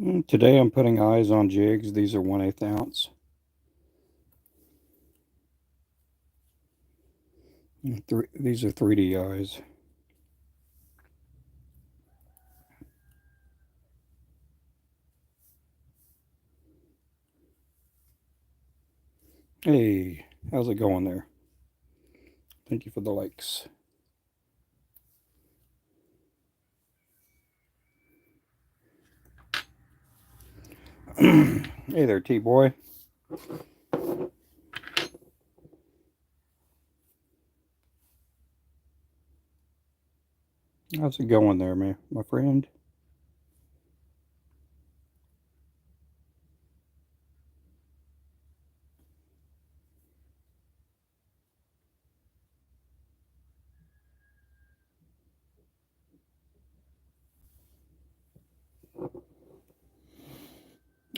Today I'm putting eyes on jigs. These are 1/8 ounce. These are 3D eyes. Hey, how's it going there? Thank you for the likes. Hey there, T-boy. How's it going there, man, my friend?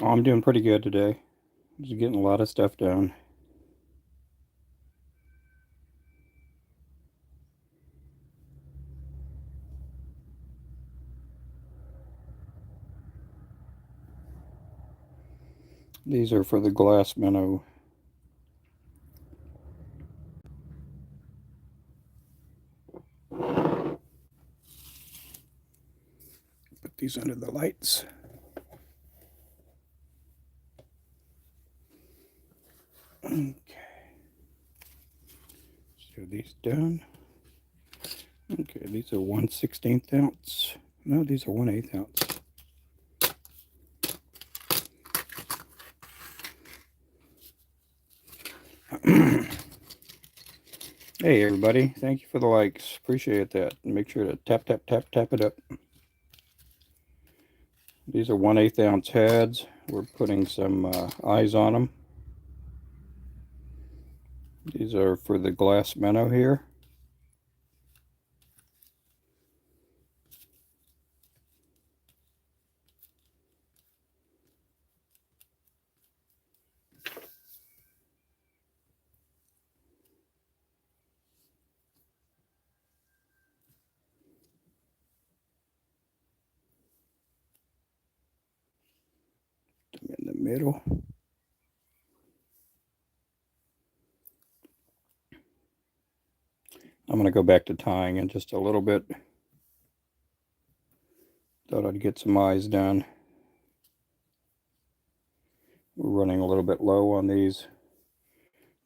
Oh, I'm doing pretty good today. Just getting a lot of stuff done. These are for the glass minnow. Put these under the lights. Okay. So these done. Okay, these are 1/16 ounce. No, these are 1/8 ounce. Hey everybody, thank you for the likes. Appreciate that. Make sure to tap it up. These are 1/8 ounce heads. We're putting some eyes on them. These are for the glass minnow here. In the middle. I'm going to go back to tying in just a little bit. Thought I'd get some eyes done. We're running a little bit low on these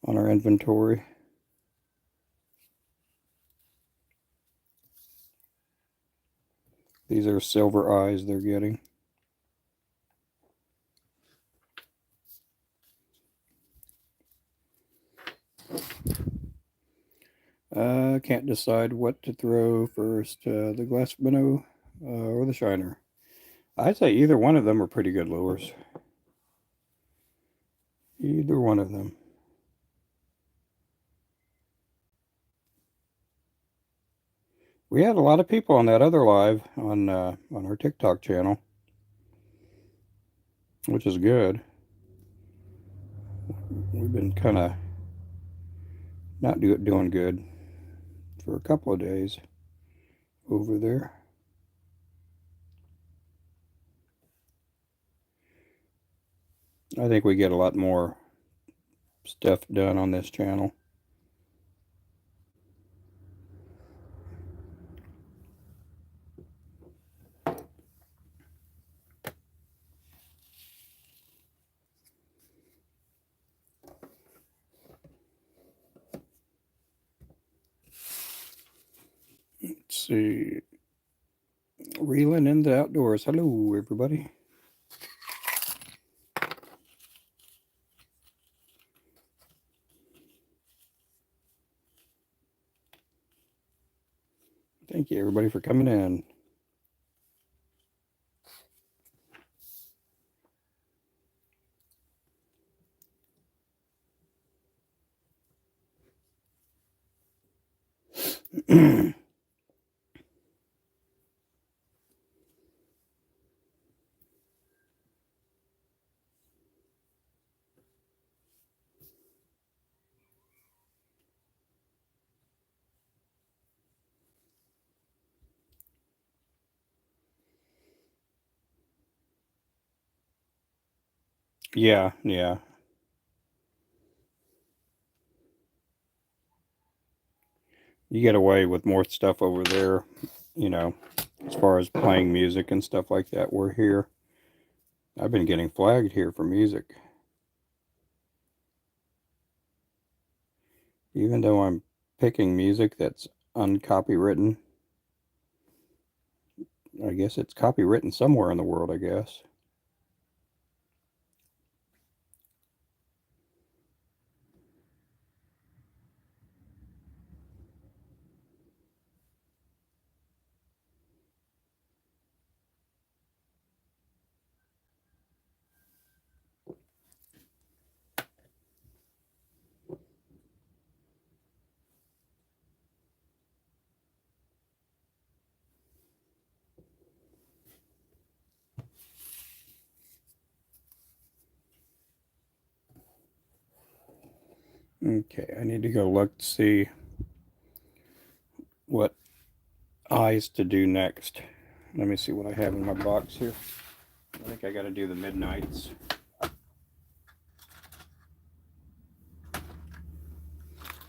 on our inventory. These are silver eyes they're getting. Can't decide what to throw first, the glass minnow or the shiner. I'd say either one of them are pretty good lures. Either one of them. We had a lot of people on that other live on our TikTok channel, which is good. We've been kind of not doing good for a couple of days over there. I think we get a lot more stuff done on this channel. Let's see. Reeling in the outdoors. Hello, everybody. Thank you, everybody, for coming in. Yeah, yeah. You get away with more stuff over there, you know, as far as playing music and stuff like that. We're here. I've been getting flagged here for music, even though I'm picking music that's uncopywritten. I guess it's copywritten somewhere in the world, I guess. Okay, I need to go look to see what eyes to do next. Let me see what I have in my box here. I think I got to do the midnights.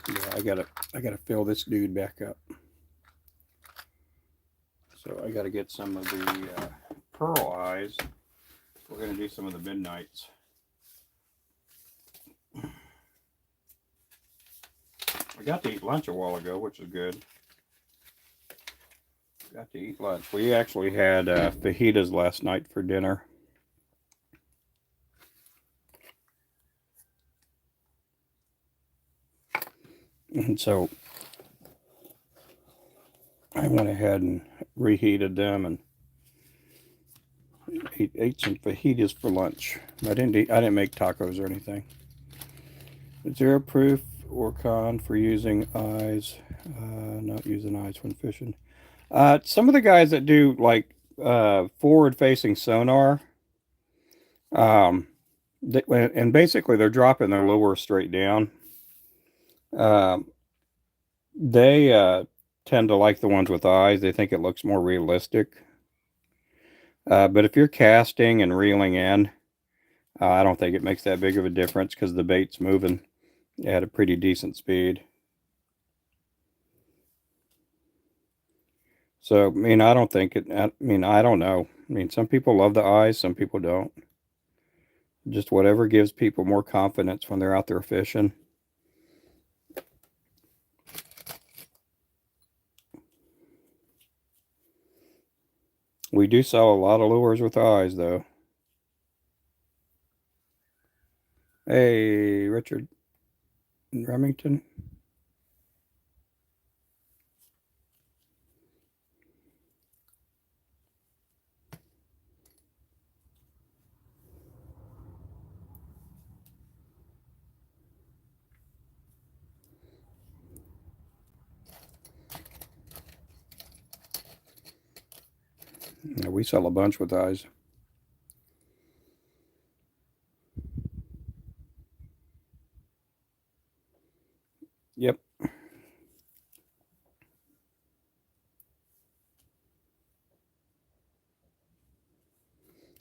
Yeah, I gotta fill this dude back up. So I gotta get some of the pearl eyes. We're gonna do some of the midnights. I got to eat lunch a while ago, which is good. Got to eat lunch. We actually had fajitas last night for dinner. And so I went ahead and reheated them and ate some fajitas for lunch. I didn't make tacos or anything. Is there a proof or con for using eyes? Not using eyes when fishing. Some of the guys that do like forward-facing sonar, um, and basically they're dropping their lure straight down. Um, they tend to like the ones with eyes. They think it looks more realistic. But if you're casting and reeling in, I don't think it makes that big of a difference because the bait's moving at a pretty decent speed. So, I mean, I don't think it, I mean, I don't know. I mean, some people love the eyes, some people don't. Just whatever gives people more confidence when they're out there fishing. We do sell a lot of lures with eyes, though. Hey, Richard Remington. Yeah, we sell a bunch with eyes. Yep.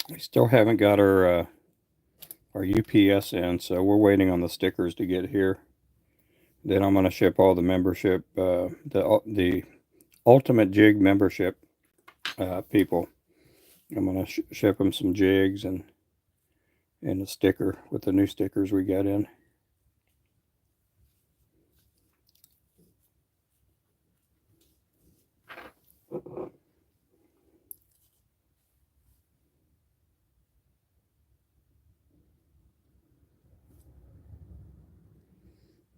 We still haven't got our UPS in, so we're waiting on the stickers to get here. Then I'm gonna ship all the membership, the Ultimate Jig membership people. I'm gonna ship them some jigs and a sticker with the new stickers we got in.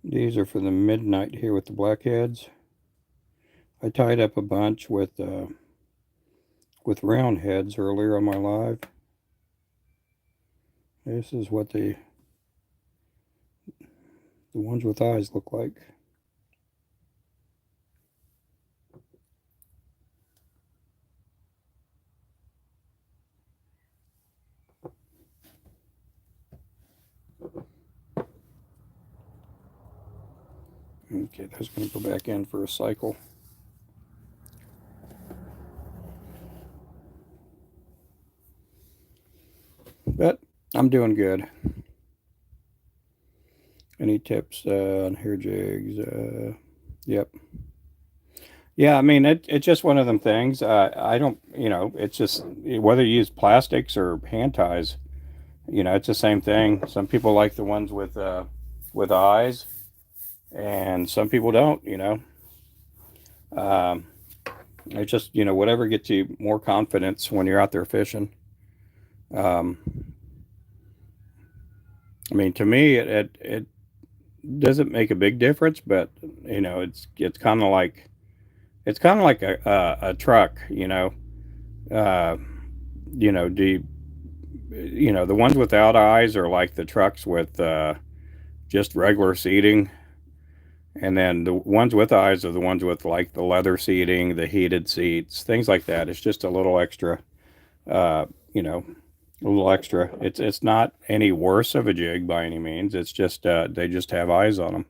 These are for the midnight here with the blackheads. I tied up a bunch with round heads earlier on my live. This is what the ones with eyes look like. Okay, that's going to go back in for a cycle. But I'm doing good. Any tips on hair jigs? Yep. Yeah, I mean it's just one of them things. I don't, it's just whether you use plastics or hand ties, it's the same thing. Some people like the ones with eyes, and some people don't. Um, it's just whatever gets you more confidence when you're out there fishing. Um, I mean, to me, it doesn't make a big difference, but it's kind of like a truck. Uh, do the ones without eyes are like the trucks with just regular seating, and then the ones with eyes are the ones with like the leather seating, the heated seats, things like that. It's just a little extra, uh, you know, a little extra. It's not any worse of a jig by any means. It's just they just have eyes on them.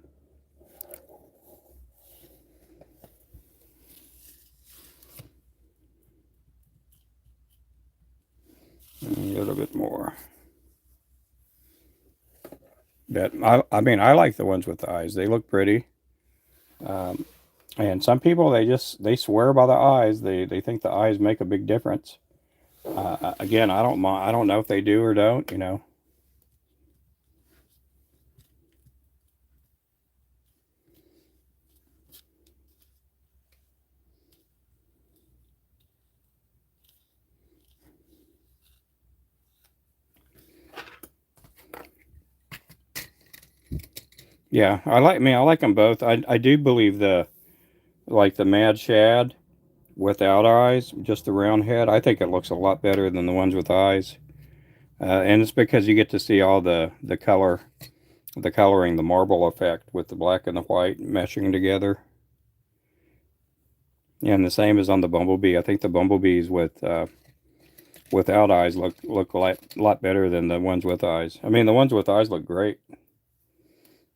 A little bit more. But I mean, I like the ones with the eyes. They look pretty. Um, and some people they swear by the eyes. They think the eyes make a big difference. Again, I don't mind. I don't know if they do or don't. Yeah, I like them both. I do believe the Mad Shad without eyes, just the round head. I think it looks a lot better than the ones with eyes. And it's because you get to see all the color, the coloring, the marble effect with the black and the white meshing together. And the same as on the bumblebee. I think the bumblebees without eyes look a lot better than the ones with eyes. I mean, the ones with eyes look great,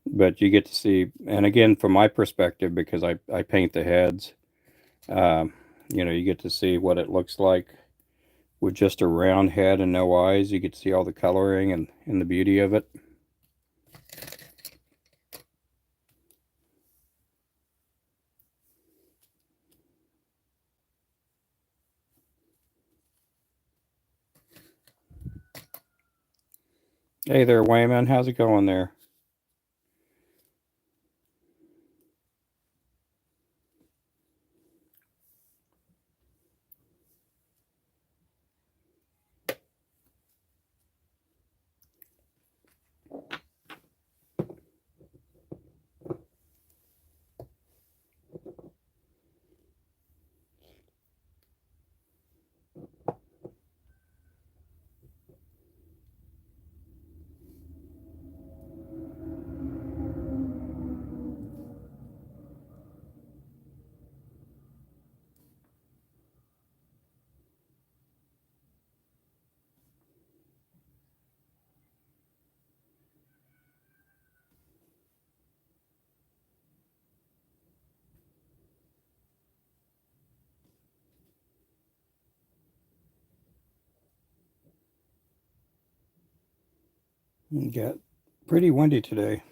but you get to see. And again, from my perspective, because I paint the heads, um, you get to see what it looks like with just a round head and no eyes. You get to see all the coloring and the beauty of it. Hey there, Wayman. How's it going there? You got pretty windy today.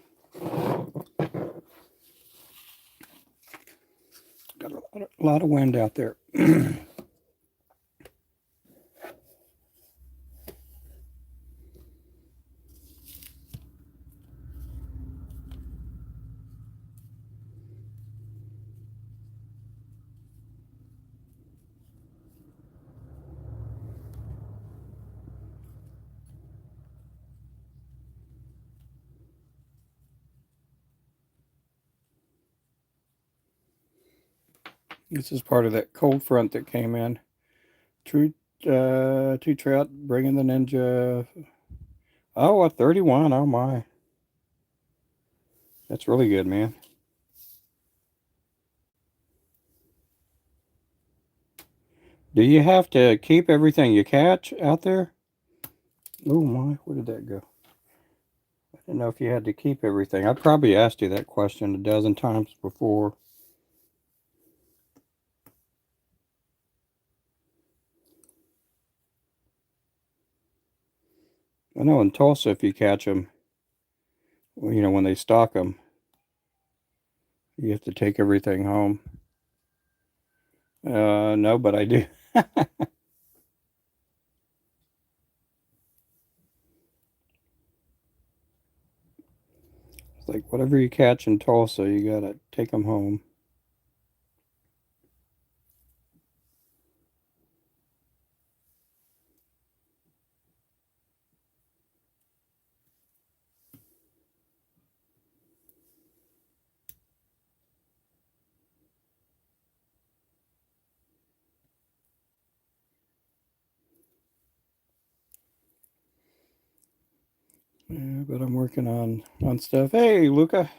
Got a lot of wind out there. This is part of that cold front that came in. True, two trout bringing the Ninja. Oh, a 31. Oh my, that's really good, man. Do you have to keep everything you catch out there? Oh my, where did that go? I didn't know if you had to keep everything. I probably asked you that question a dozen times before. I know in Tulsa, if you catch them, you know, when they stock them, you have to take everything home. No, but I do. It's like whatever you catch in Tulsa, you gotta take them home. Yeah, but I'm working on stuff. Hey, Luca,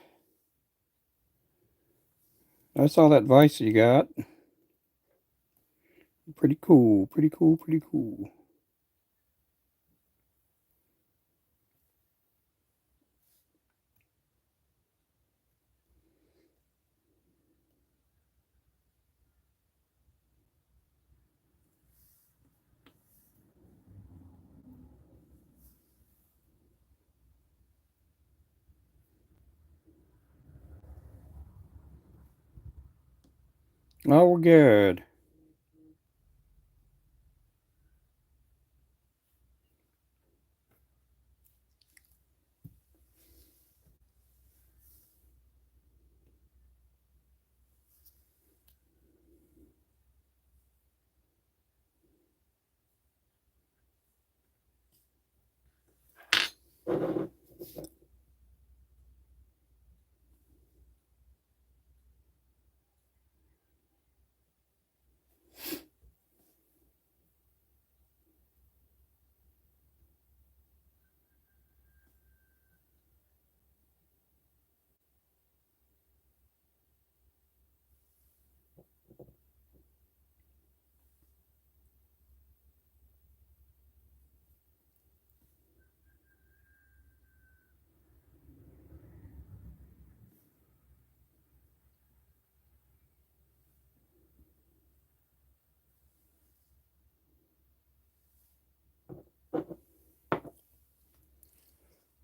I saw that vise you got. Pretty cool. Pretty cool. Pretty cool. Oh, we're good.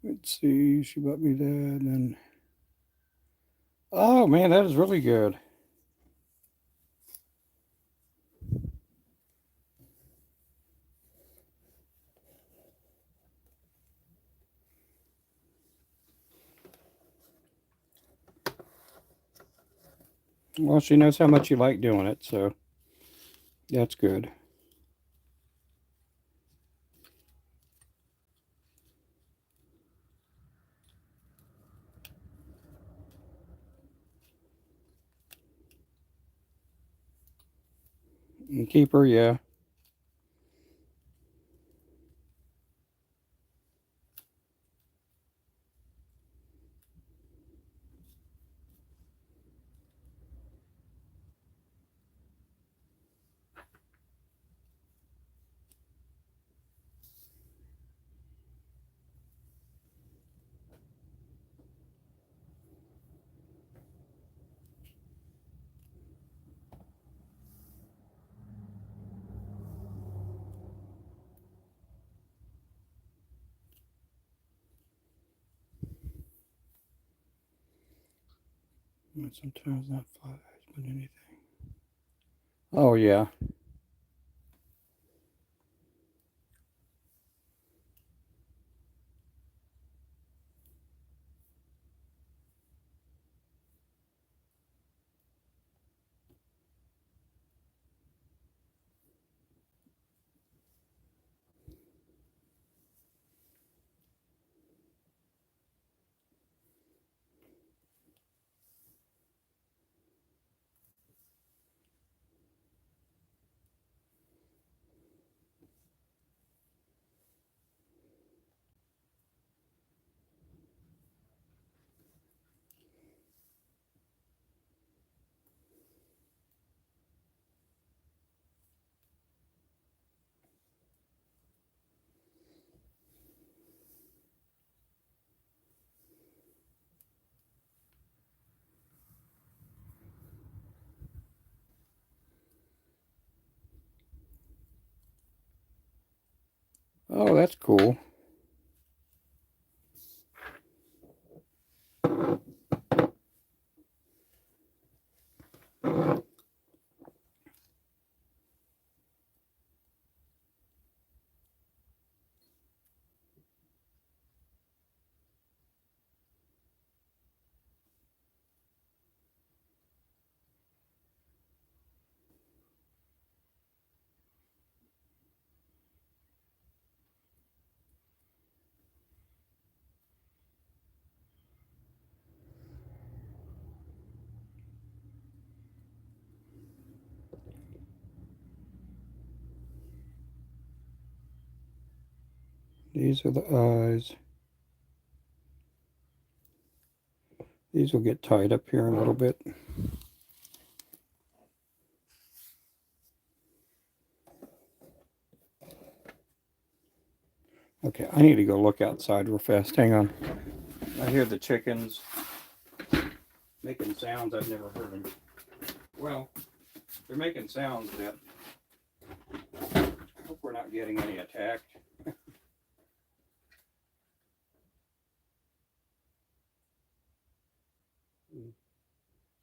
Let's see. She bought me that, and oh man, that is really good. Well, she knows how much you like doing it, so that's good. And keep her, yeah. And sometimes not flies, but anything. Oh yeah. Oh, that's cool. These are the eyes. These will get tied up here in a little bit. Okay, I need to go look outside real fast. Hang on. I hear the chickens making sounds I've never heard them. Well, they're making sounds that I hope we're not getting any attacked.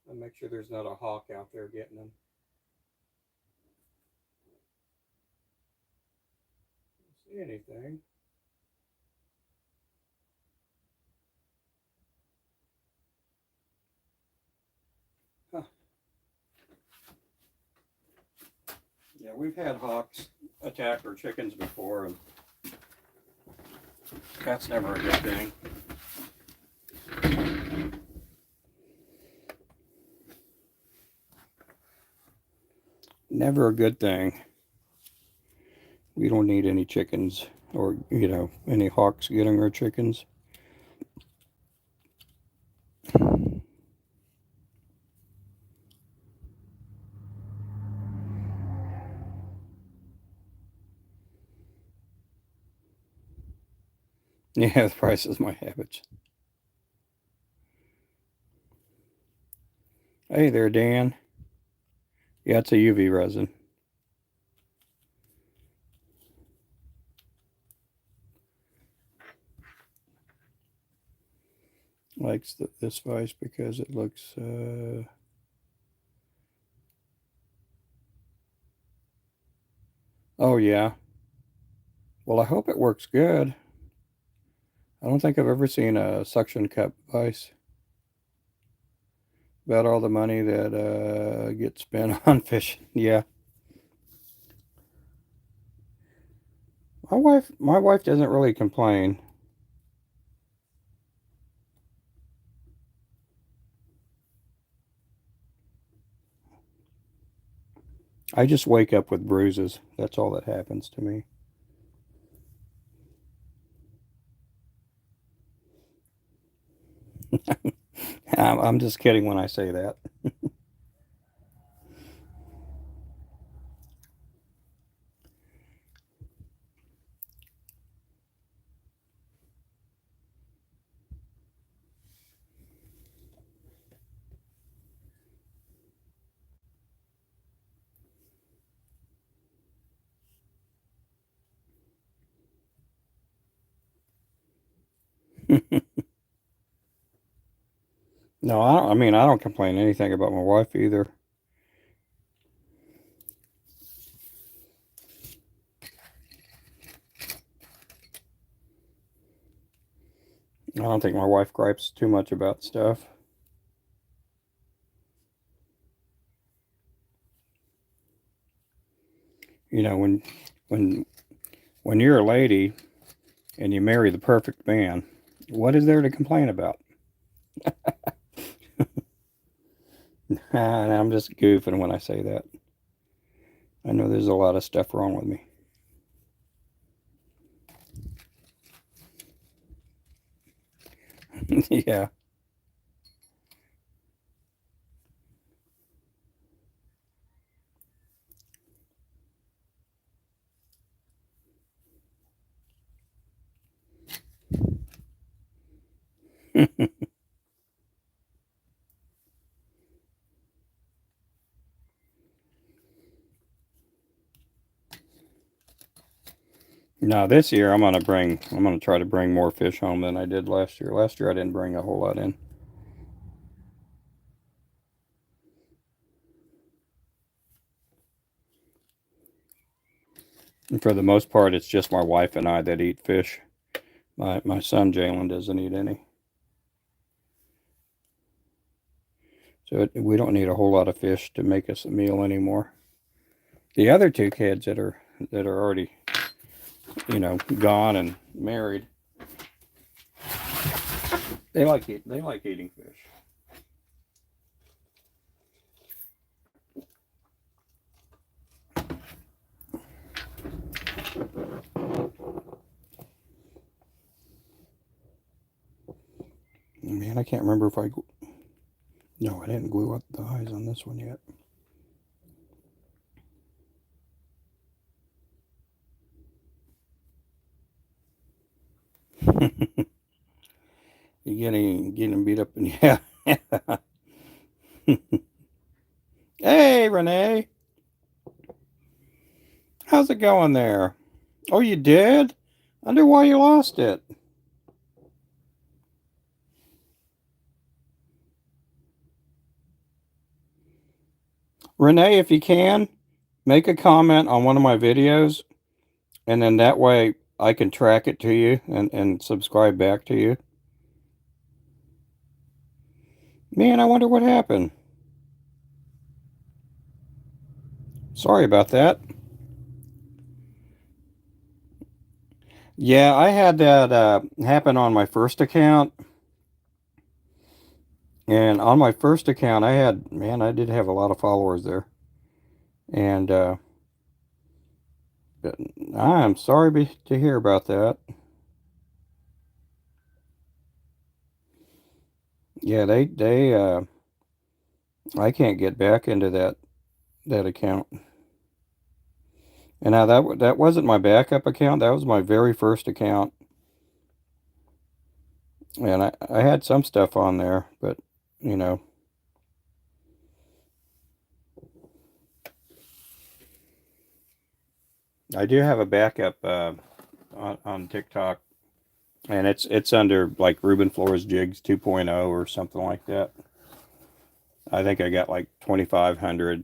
I'll make sure there's not a hawk out there getting them. Don't see anything. Huh. Yeah, we've had hawks attack our chickens before, and that's never a good thing. Never a good thing. We don't need any chickens or, any hawks getting our chickens. Yeah, the price is my habits. Hey there, Dan. Yeah, it's a UV resin. Likes this vise because it looks oh yeah. Well, I hope it works good. I don't think I've ever seen a suction cup vise. About all the money that gets spent on fishing. Yeah. My wife doesn't really complain. I just wake up with bruises. That's all that happens to me. I'm just kidding when I say that. No, I don't complain anything about my wife either. I don't think my wife gripes too much about stuff. You know, when when you're a lady and you marry the perfect man, what is there to complain about? And I'm just goofing when I say that. I know there's a lot of stuff wrong with me. Yeah. Now this year I'm gonna try to bring more fish home than I did last year. Last year I didn't bring a whole lot in. And for the most part, it's just my wife and I that eat fish. My son Jalen doesn't eat any. So we don't need a whole lot of fish to make us a meal anymore. The other two kids that are already, gone and married, they like eating fish. Man, I can't remember if I... No, I didn't glue up the eyes on this one yet. You're getting beat up and yeah. Hey, Renee. How's it going there? Oh, you did? I wonder why you lost it. Renee, if you can, make a comment on one of my videos, and then that way I can track it to you and subscribe back to you. Man, I wonder what happened. Sorry about that. Yeah, I had that happen on my first account. And on my first account, I did have a lot of followers there. And I'm sorry to hear about that. Yeah, I can't get back into that account. And now that wasn't my backup account. That was my very first account. And I had some stuff on there, but you know, I do have a backup on TikTok, and it's under like Ruben Flores Jigs 2.0 or something like that. I think I got like 2,500,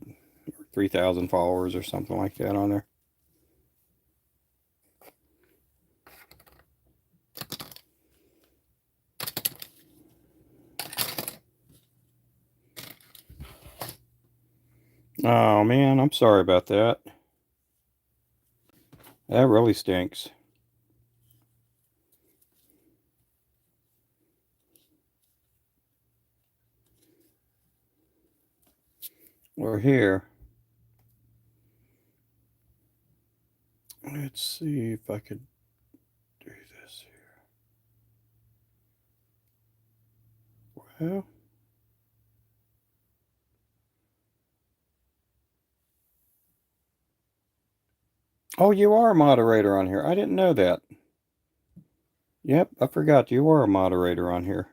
3,000 followers or something like that on there. Oh man, I'm sorry about that. That really stinks. We're here. Let's see if I could do this here. Well, oh, you are a moderator on here. I didn't know that. Yep, I forgot you were a moderator on here.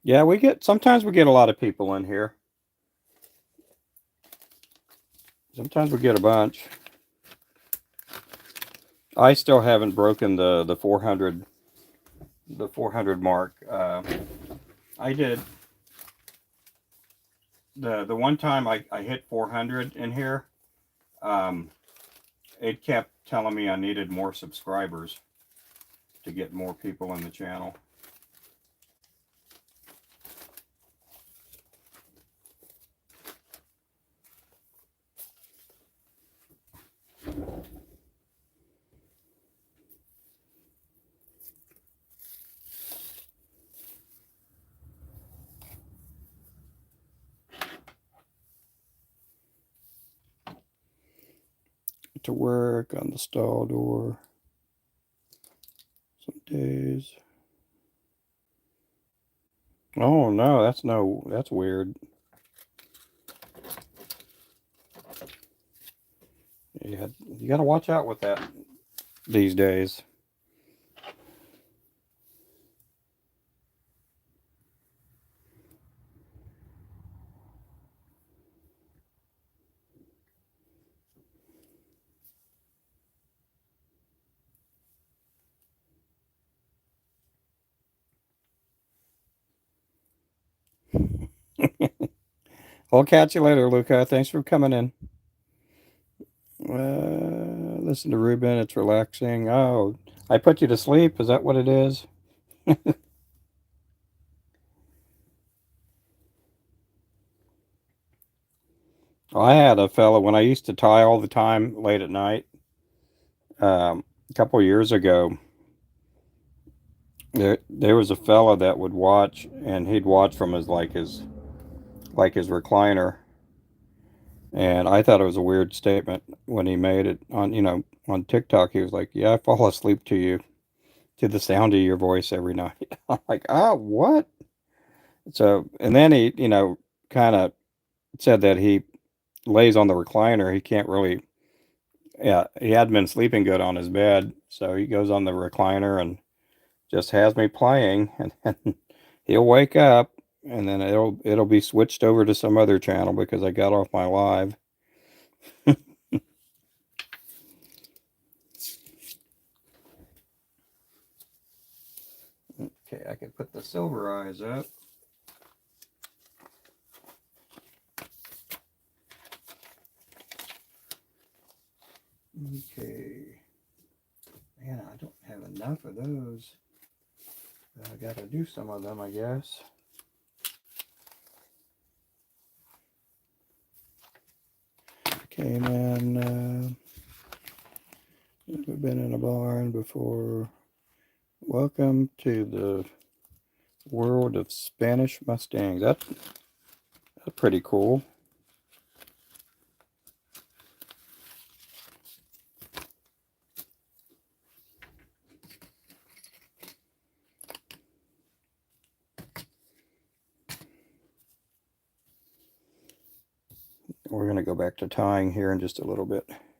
Yeah, sometimes we get a lot of people in here. Sometimes we get a bunch. I still haven't broken the 400 mark. I did the one time I hit 400 in here. It kept telling me I needed more subscribers to get more people in the channel. To work on the stall door some days. Oh no, that's weird. You got to watch out with that these days. I'll catch you later, Luca. Thanks for coming in. Listen to Ruben. It's relaxing. Oh, I put you to sleep. Is that what it is? I had a fellow when I used to tie all the time late at night. A couple of years ago, there was a fella that would watch, and he'd watch from his recliner, And I thought it was a weird statement when he made it on, on TikTok. He was like, "Yeah, I fall asleep to the sound of your voice every night." I'm like, "Ah, what?" So, and then he, kind of said that he lays on the recliner. He can't really, yeah, he hadn't been sleeping good on his bed. So he goes on the recliner and just has me playing, and then he'll wake up, and then it'll be switched over to some other channel because I got off my live. Okay, I can put the silver eyes up. Okay. Man, I don't have enough of those. I gotta do some of them, I guess. Okay, man. Never been in a barn before. Welcome to the world of Spanish Mustangs. That's pretty cool. We're going to go back to tying here in just a little bit. Okay,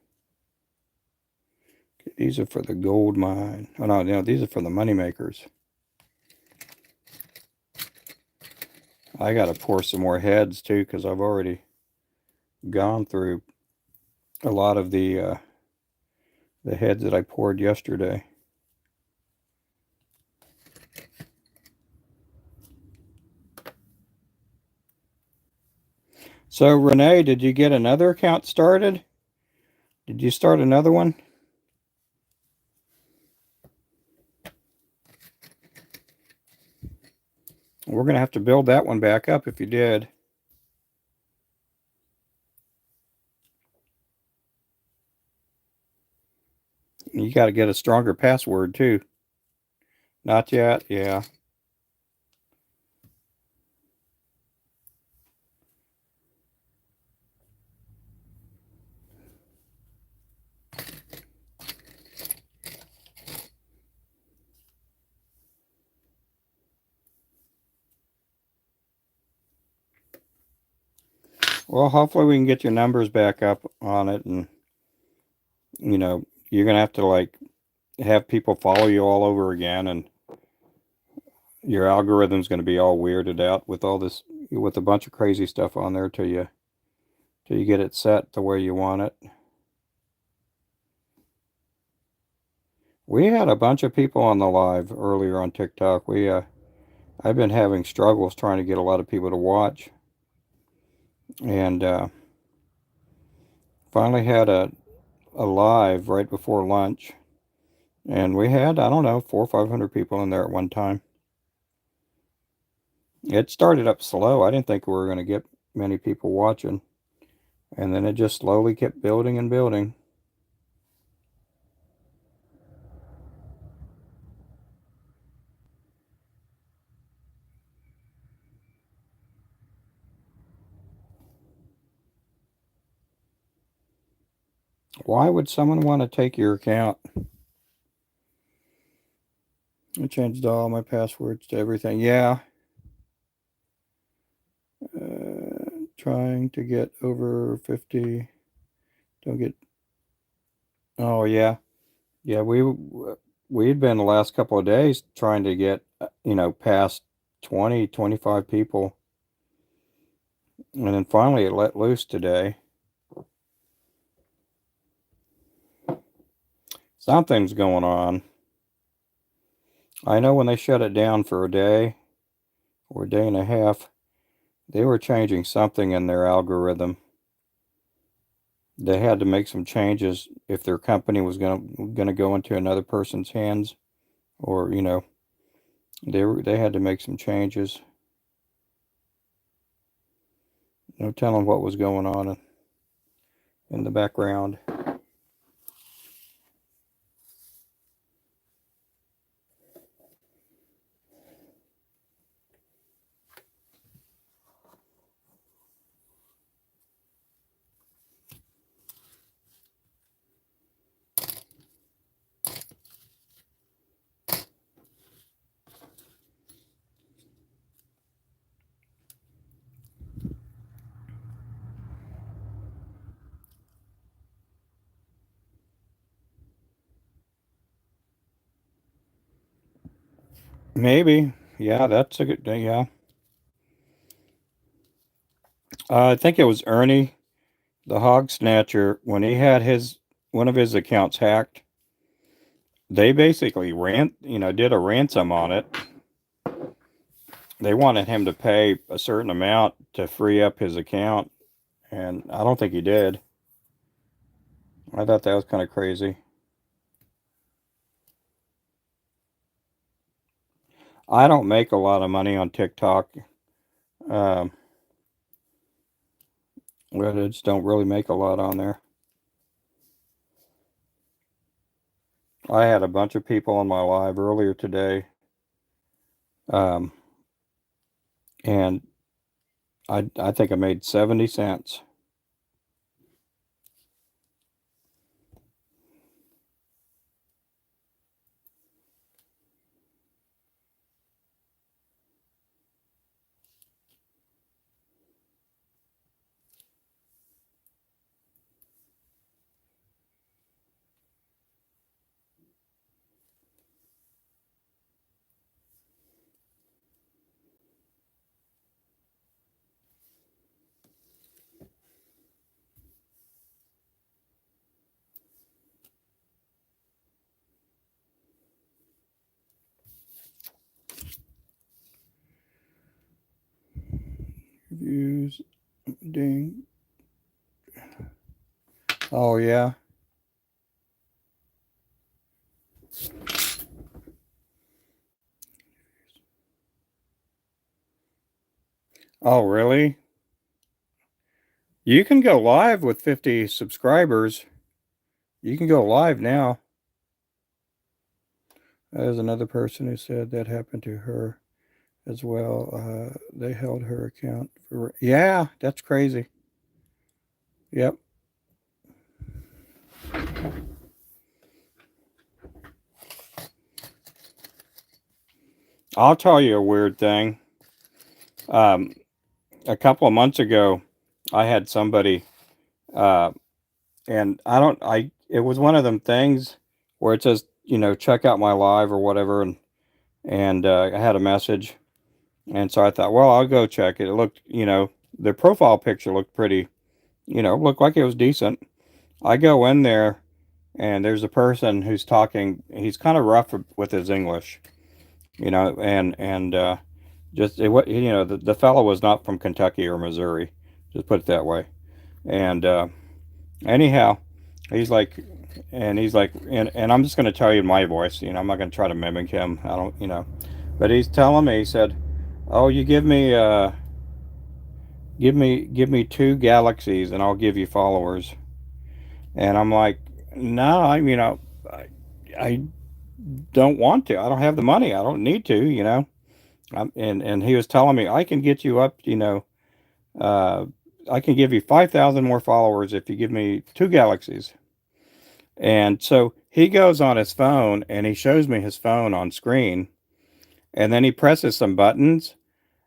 these are for the gold mine. Oh, no, these are for the money makers. I got to pour some more heads, too, because I've already gone through a lot of the heads that I poured yesterday. So, Renee, did you get another account started? Did you start another one? We're going to have to build that one back up if you did. You got to get a stronger password, too. Not yet? Yeah. Well, hopefully we can get your numbers back up on it, and you're gonna have to like have people follow you all over again, and your algorithm's gonna be all weirded out with all this, with a bunch of crazy stuff on there till you get it set the way you want it. We had a bunch of people on the live earlier on TikTok. I've been having struggles trying to get a lot of people to watch, and finally had a live right before lunch. And we had, I don't know, 400 or 500 people in there at one time. It started up slow. I didn't think we were going to get many people watching. And then it just slowly kept building and building. Why would someone want to take your account? I changed all my passwords to everything. Yeah. Trying to get over 50. Don't get. Oh, yeah. Yeah, we'd been the last couple of days trying to get, past 20, 25 people. And then finally it let loose today. Something's going on. I know when they shut it down for a day or a day and a half, they were changing something in their algorithm. They had to make some changes if their company was gonna go into another person's hands, or they had to make some changes. No telling what was going on in the background. Maybe. Yeah, that's a good. Yeah, I think it was Ernie, the hog snatcher, when he had his one of his accounts hacked. They basically did a ransom on it. They wanted him to pay a certain amount to free up his account, and I don't think he did. I thought that was kind of crazy. I don't make a lot of money on TikTok. Um, but I just don't really make a lot on there. I had a bunch of people on my live earlier today, um, and I think I made 70 cents. Views, ding. Oh yeah. Oh really? You can go live with 50 subscribers. You can go live now. There's another person who said that happened to her as well. They held her account for. Yeah, that's crazy. Yep. I'll tell you a weird thing. Um, a couple of months ago, I had somebody, uh, and I don't, I, it was one of them things where it says, check out my live or whatever. And I had a message. And so I thought, well, I'll go check it. It looked, the profile picture looked pretty, looked like it was decent. I go in there and there's a person who's talking, he's kind of rough with his English, and just the fellow was not from Kentucky or Missouri, just put it that way. And anyhow, he's like, and I'm just going to tell you my voice. I'm not going to try to mimic him. I don't, but he's telling me, he said, "Oh, you give me two galaxies, and I'll give you followers." And I'm like, "No, I don't want to. I don't have the money. I don't need to. And he was telling me I can get you up. Uh, I can give you 5,000 more followers if you give me two galaxies. And so he goes on his phone and he shows me his phone on screen, and then he presses some buttons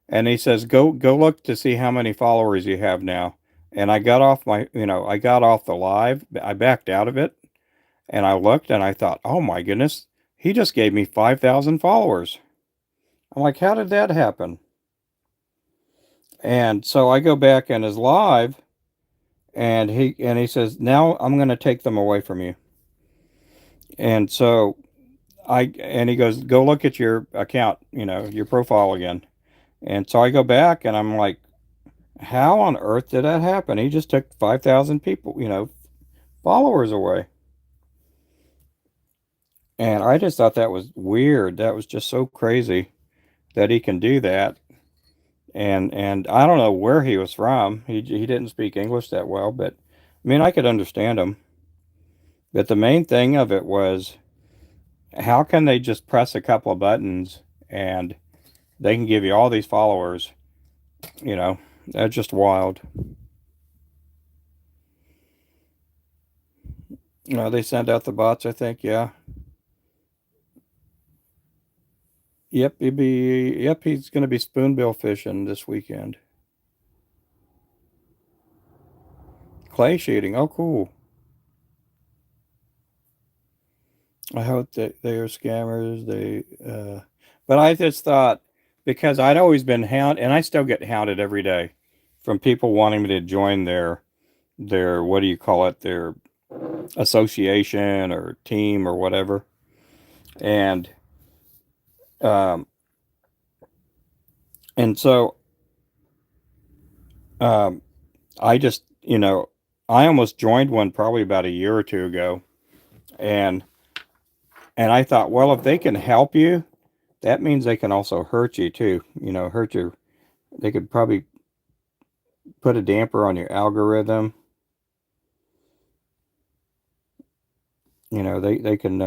and he says, "Go look to see how many followers you have now." And I got off the live. I backed out of it and I looked and I thought, "Oh my goodness, he just gave me 5,000 followers." I'm like, "How did that happen?" And so I go back in his live and he says, "Now I'm going to take them away from you." And so and he goes, "Go look at your account, your profile again." And so I go back and I'm like, how on earth did that happen? He just took 5,000 people, followers away. And I just thought that was weird. That was just so crazy that he can do that. And I don't know where he was from. He didn't speak English that well, but I mean, I could understand him. But the main thing of it was, how can they just press a couple of buttons and they can give you all these followers? You know, that's just wild. They send out the bots, I think. Yeah. Yep. Yep. He's going to be spoonbill fishing this weekend. Clay shooting. Oh, cool. I hope that they are scammers. But I just thought, because I'd always been hounded, and I still get hounded every day from people wanting me to join their what do you call it, their association or team or whatever. And um, and so um, I just, I almost joined one probably about a year or two ago, and I thought, well, if they can help you, that means they can also hurt you too. Hurt your. They could probably put a damper on your algorithm. They can.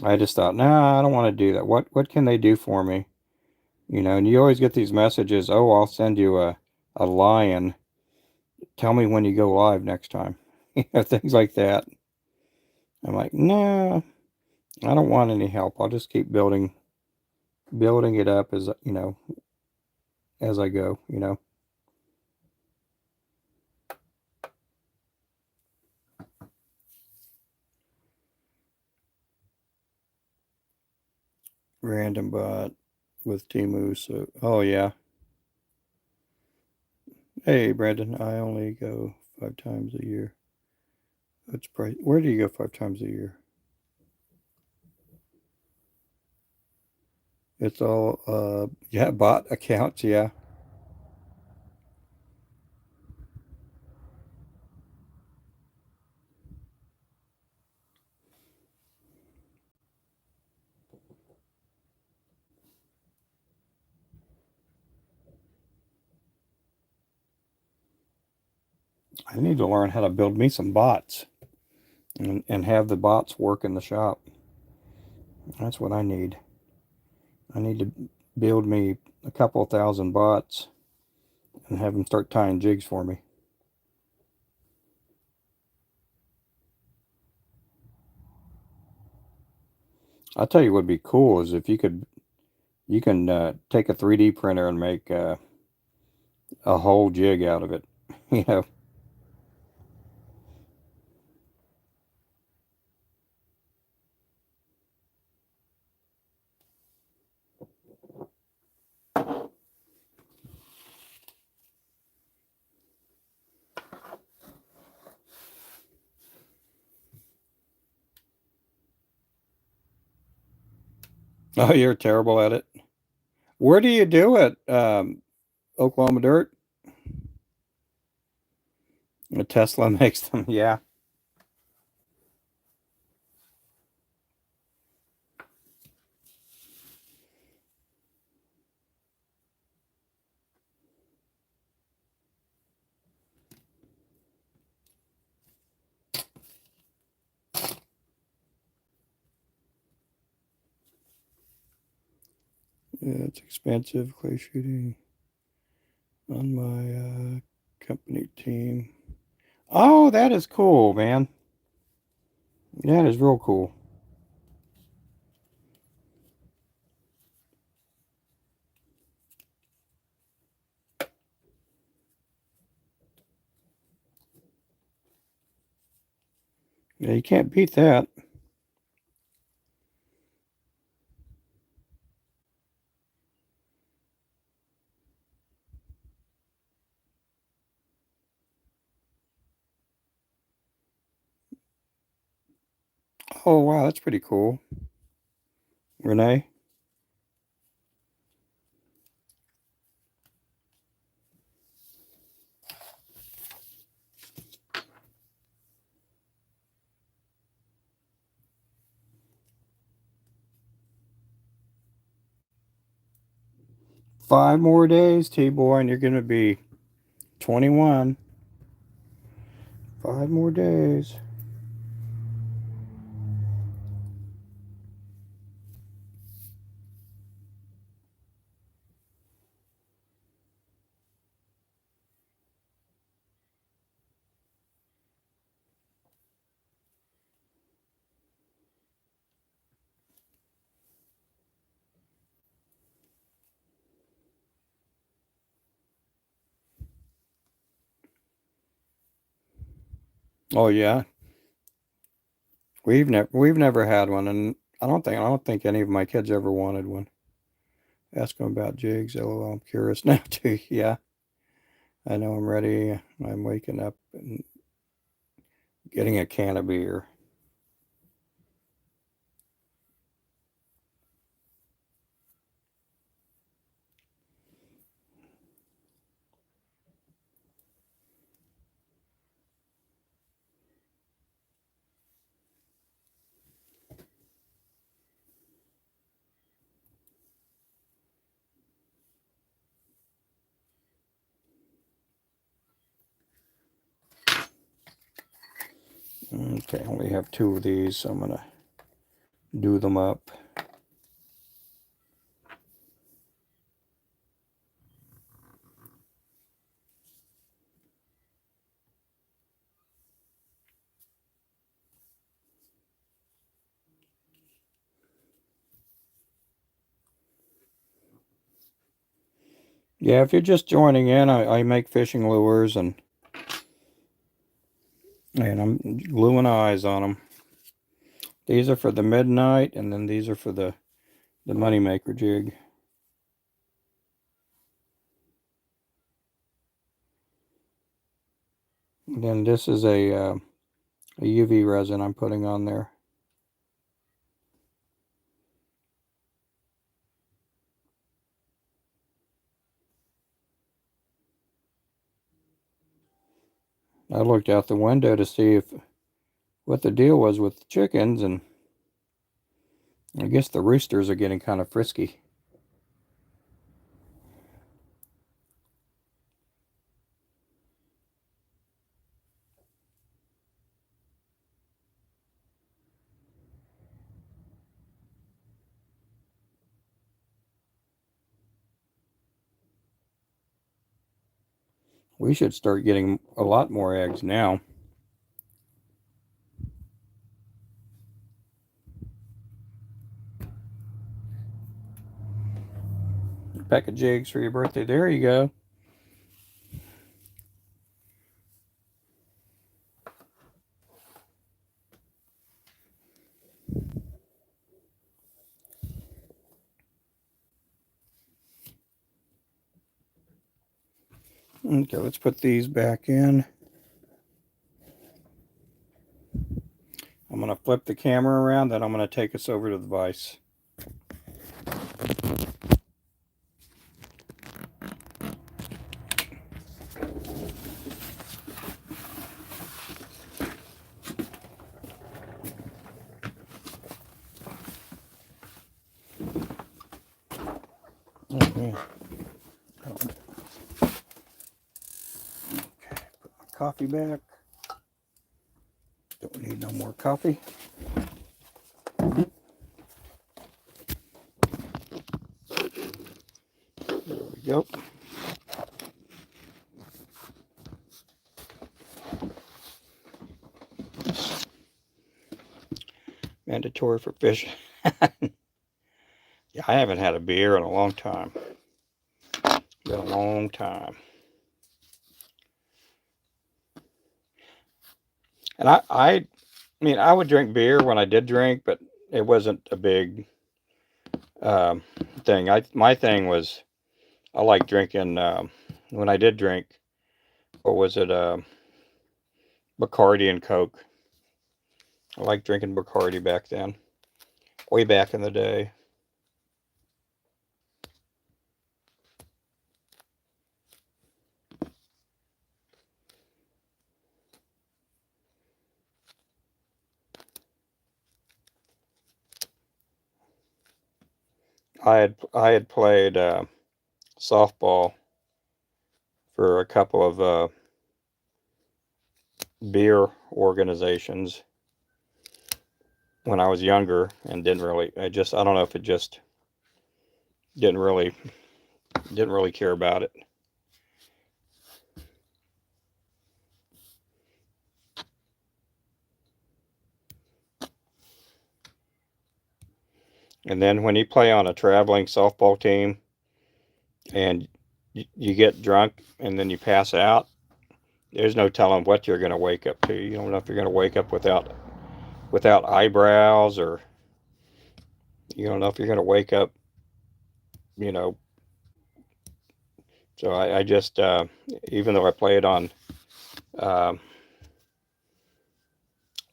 I just thought, nah, I don't want to do that. What can they do for me? And you always get these messages. Oh, I'll send you a lion. Tell me when you go live next time. Things like that. I'm like, nah, I don't want any help. I'll just keep building it up as as I go. Random bot with Timu. So, oh yeah. Hey, Brandon, I only go 5 times a year. That's price. Where do you go 5 times a year? It's all yeah, bot accounts, yeah. I need to learn how to build me some bots and have the bots work in the shop. That's what I need. I need to build me a couple thousand bots and have them start tying jigs for me. I'll tell you what'd be cool is if you can take a 3D printer and make a whole jig out of it. you know, oh, you're terrible at it. Where do you do it? Oklahoma Dirt? Tesla makes them. Yeah. Yeah, it's expensive clay shooting on my company team. Oh, that is cool, man. That is real cool. Yeah, you can't beat that. Oh, wow, that's pretty cool. Renee? Five more days, T-Boy, and you're going to be 21. 5 more days. Oh, yeah. We've never had one, and I don't think any of my kids ever wanted one. Ask him about jigs. LOL, I'm curious now too. Yeah, I know I'm ready. I'm waking up and getting a can of beer. Okay, I only have 2 of these, so I'm gonna do them up. Yeah, if you're just joining in, I make fishing lures and I'm gluing eyes on them. These are for the midnight, and then these are for the moneymaker jig. And then this is a UV resin I'm putting on there. I looked out the window to see what the deal was with the chickens, and I guess the roosters are getting kind of frisky. We should start getting a lot more eggs now. A pack of jigs for your birthday. There you go. Okay, let's put these back in. I'm going to flip the camera around, then I'm going to take us over to the vise. Oh, man. Okay, put my coffee back. Don't need no more coffee. There we go. Mandatory for fishing. Yeah, I haven't had a beer in a long time. Been a long time. And I mean, I would drink beer when I did drink, but it wasn't a big um, thing. My thing was I like drinking when I did drink. What was it? Bacardi and Coke. I like drinking Bacardi back then, way back in the day. I had played softball for a couple of beer organizations when I was younger, and didn't really. I don't know if it just didn't really care about it. And then when you play on a traveling softball team and you get drunk and then you pass out, there's no telling what you're going to wake up to. You don't know if you're going to wake up without eyebrows, or you don't know if you're going to wake up you know. So I just, even though I play it on, um,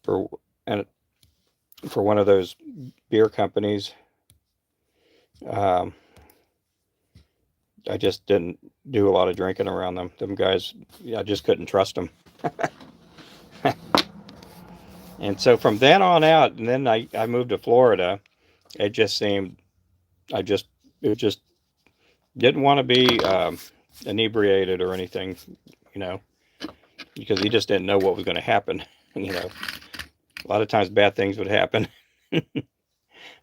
for and for one of those beer companies, um, I just didn't do a lot of drinking around them. Them guys, I just couldn't trust them. And so from then on out, and then I moved to Florida. It just seemed I just it just didn't want to be, inebriated or anything, you know, because you just didn't know what was going to happen. You know, a lot of times bad things would happen.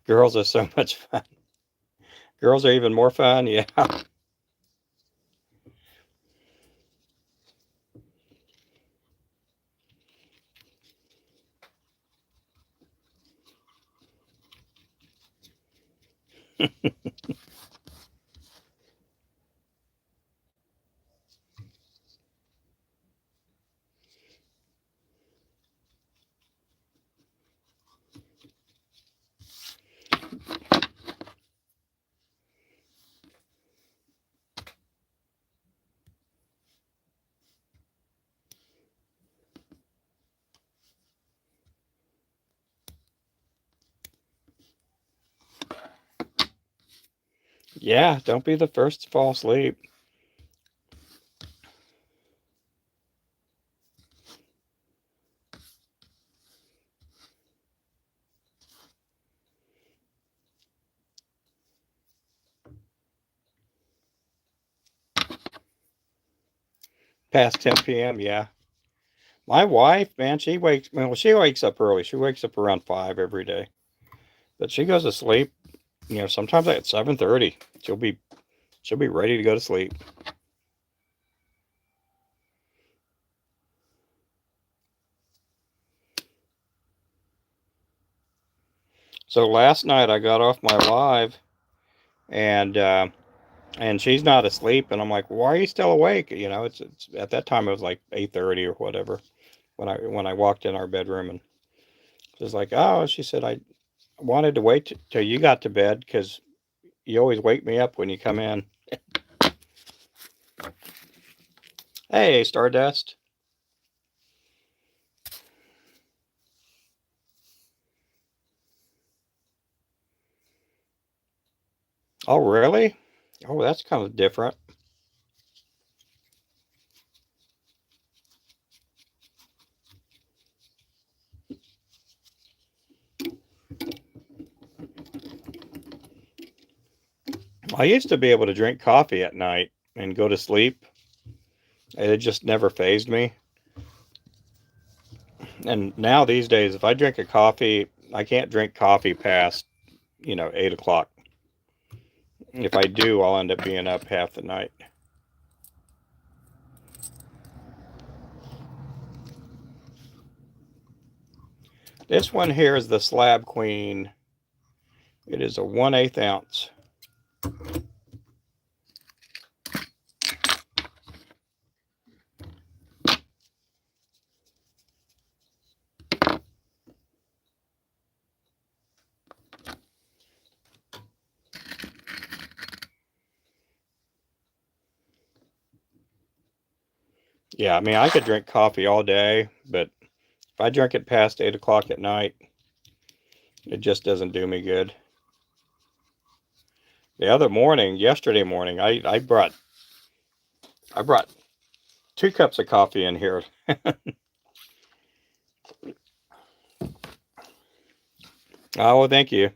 Girls are so much fun. Girls are even more fun. Yeah. Yeah. Don't be the first to fall asleep. Past 10 p.m. Yeah. My wife, man, she wakes up early. She wakes up around 5 every day, but she goes to sleep. You know, sometimes at 7:30, she'll be ready to go to sleep. So last night I got off my live, and she's not asleep, and I'm like, why are you still awake? You know, it's at that time it was like 8:30 or whatever when I walked in our bedroom, and she's like, oh, she said, I wanted to wait till you got to bed because you always wake me up when you come in. Hey, Stardust. Oh, really? Oh, that's kind of different. I used to be able to drink coffee at night and go to sleep, and it just never phased me. And now these days, if I drink a coffee, I can't drink coffee past, 8 o'clock. If I do, I'll end up being up half the night. This one here is the Slab Queen. It is a 1/8 ounce. Yeah, I mean, I could drink coffee all day, but if I drink it past 8 o'clock at night, it just doesn't do me good. The other morning, yesterday morning, I brought 2 cups of coffee in here. Oh, well, thank you.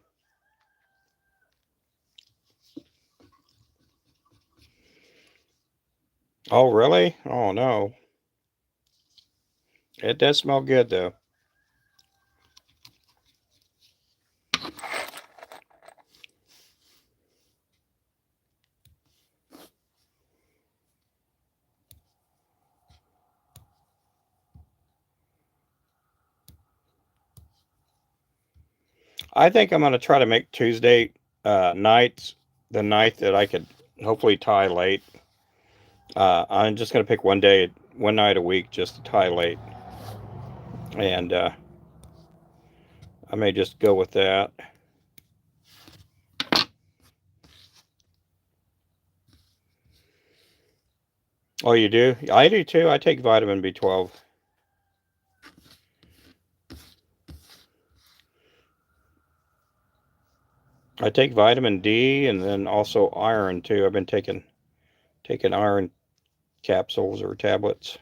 Oh, really? Oh, no. It does smell good, though. I think I'm going to try to make Tuesday, nights the night that I could hopefully tie late. I'm just going to pick one night a week just to tie late. And I may just go with that. Oh, you do? I do too. I take vitamin B12. I take vitamin D and then also iron too. I've been taking iron capsules or tablets.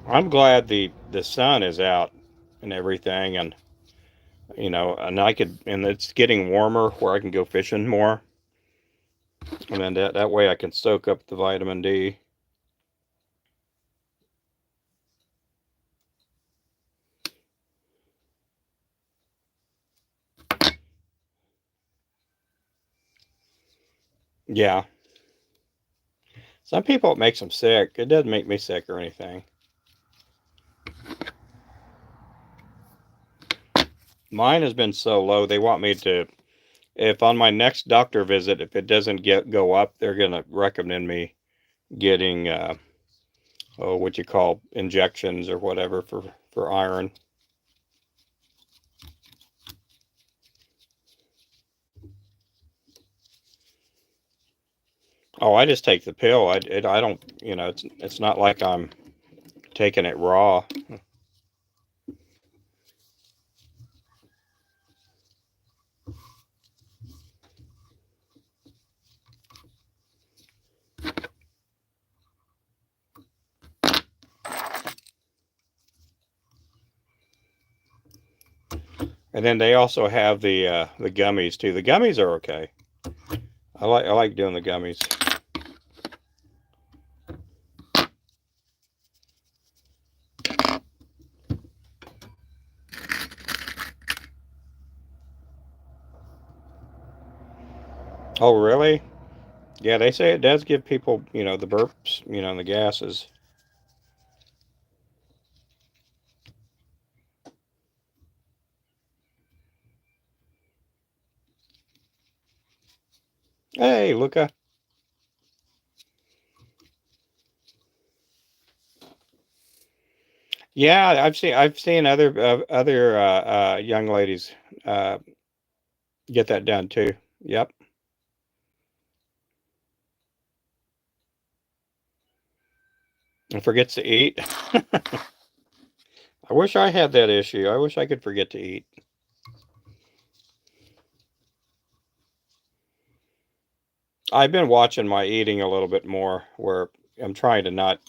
I'm glad the sun is out and everything, and and it's getting warmer where I can go fishing more, and then that way I can soak up the vitamin D. Yeah, some people it makes them sick. It doesn't make me sick or anything. Mine has been so low. They want me to, if on my next doctor visit, if it doesn't go up, they're gonna recommend me getting what you call injections or whatever for iron. Oh, I just take the pill. I don't, it's not like I'm taking it raw. And then they also have the gummies too. The gummies are okay. I like doing the gummies. Oh, really? Yeah, they say it does give people, the burps, and the gases. Hey, Luca. Yeah, I've seen other young ladies uh, get that done too. Yep, and forgets to eat. I wish I had that issue. I wish I could forget to eat. I've been watching my eating a little bit more, where I'm trying to not.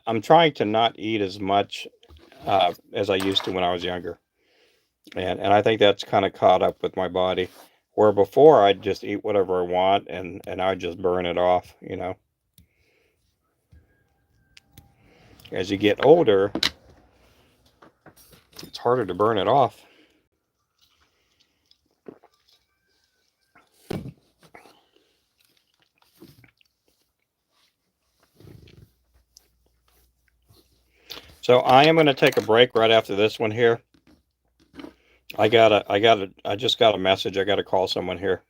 I'm trying to not eat as much as I used to when I was younger, and I think that's kind of caught up with my body. Where before I'd just eat whatever I want and I'd just burn it off. As you get older, it's harder to burn it off. So I am going to take a break right after this one here. I just got a message. I got to call someone here.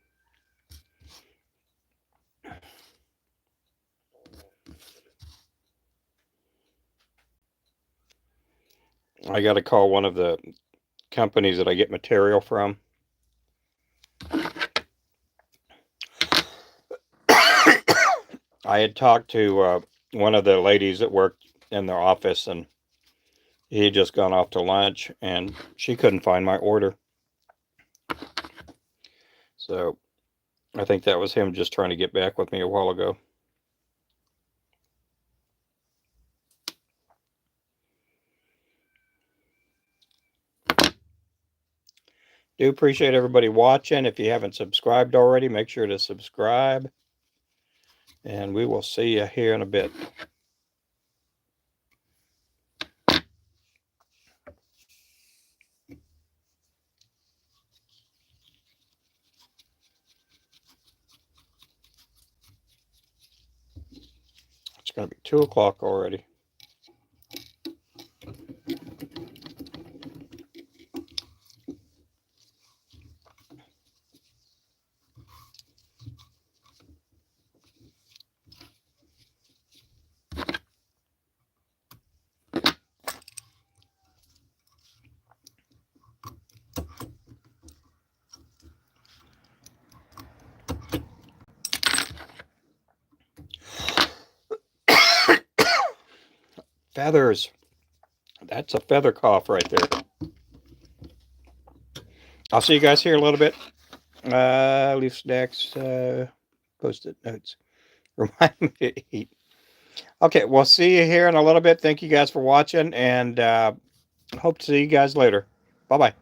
I got to call one of the companies that I get material from. I had talked to one of the ladies that worked in their office, and he had just gone off to lunch, and she couldn't find my order. So I think that was him just trying to get back with me a while ago. Do appreciate everybody watching. If you haven't subscribed already, make sure to subscribe, and we will see you here in a bit. It's going to be 2 o'clock already. Feathers. That's a feather cough right there. I'll see you guys here in a little bit. Leaf snacks, post-it notes. Remind me to eat. Okay, we'll see you here in a little bit. Thank you guys for watching, and hope to see you guys later. Bye-bye.